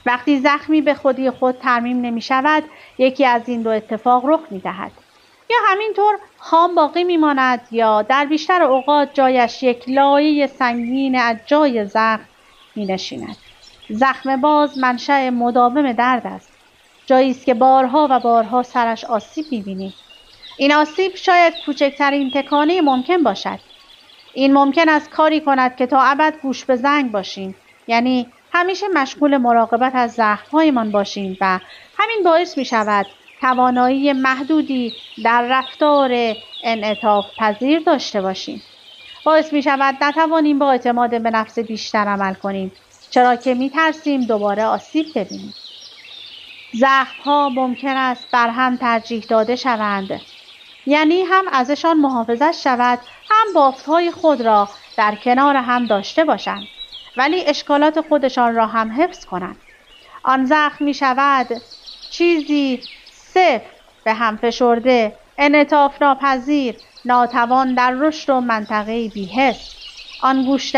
وقتی زخمی به خودی خود ترمیم نمی شود، یکی از این دو اتفاق رخ می دهد. یا همینطور خام باقی می ماند یا در بیشتر اوقات جایش یک لایه سنگین از جای زخم می نشیند. زخم باز منشأ مداوم درد است. جایی است که بارها و بارها سرش آسیب می بینیم. این آسیب شاید کوچکترین تکانه ممکن باشد. این ممکن است کاری کند که تا ابد گوش به زنگ باشیم، یعنی همیشه مشغول مراقبت از زخم‌هایمان باشیم و همین باعث می شود توانایی محدودی در رفتار انعطاف پذیر داشته باشیم. باعث می شود نتوانیم با اعتماد به نفس بیشتر عمل کنیم، چرا که می ترسیم دوباره آسیب ببینیم. زخم‌ها ممکن است بر هم ترجیح داده شوند، یعنی هم ازشان محافظت شود، هم بافت‌های خود را در کنار هم داشته باشند، ولی اشکالات خودشان را هم حفظ کنند. آن زخم می شود چیزی صفر به هم فشرده، انعطاف ناپذیر، ناتوان در رشد و منطقه بی‌حس. آن گوشت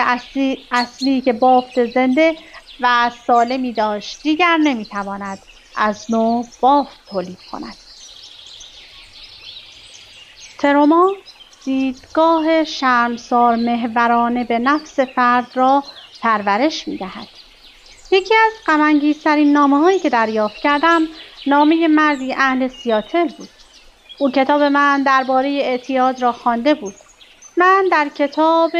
اصلی که بافت زنده و سالمی داشت دیگر نمیتواند از نو بافت تولید کند. تروما دیدگاه شرمسار محورانه به نفس فرد را پرورش می‌دهد. یکی از غم‌انگیزترین نامه‌هایی که دریافت کردم نامه مردی اهل سیاتل بود. او کتاب من درباره اعتیاد را خوانده بود. من در کتاب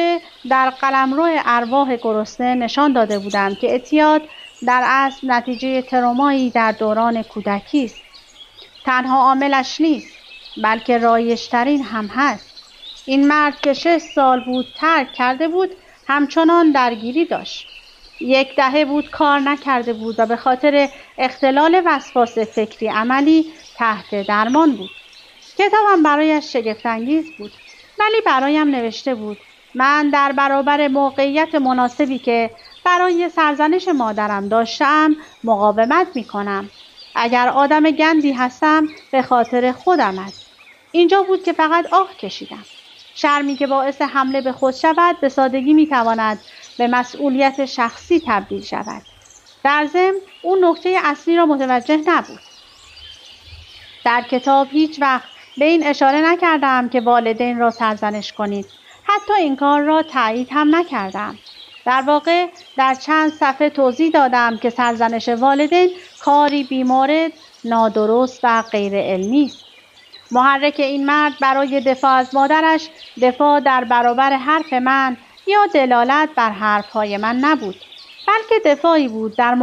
در قلمرو ارواح گرسنه نشان داده بودم که اعتیاد در اصل نتیجه ترومایی در دوران کودکی است. تنها عاملش نیست، بلکه رایج‌ترین هم هست. این مرد که 6 سال بود ترک کرده بود، همچنان درگیری داشت. 1 دهه بود کار نکرده بود و به خاطر اختلال وسواس فکری عملی تحت درمان بود. کتابم برایش شگفت‌انگیز بود، ولی برایم نوشته بود من در برابر موقعیت مناسبی که برای سرزنش مادرم داشتم مقاومت می‌کنم. اگر آدم گندی هستم به خاطر خودم است. اینجا بود که فقط آه کشیدم. شرمی که باعث حمله به خود شود به سادگی می‌تواند به مسئولیت شخصی تبدیل شود. در ضمن اون نکته اصلی را متوجه نبود. در کتاب هیچ وقت به این اشاره نکردم که والدین را سرزنش کنید. حتی این کار را تایید هم نکردم. در واقع در چند صفحه توضیح دادم که سرزنش والدین کاری بیمورد، نادرست و غیر علمی است. محرک این مرد برای دفاع از مادرش دفاع در برابر حرف من یا دلالت بر حرفهای من نبود، بلکه دفاعی بود در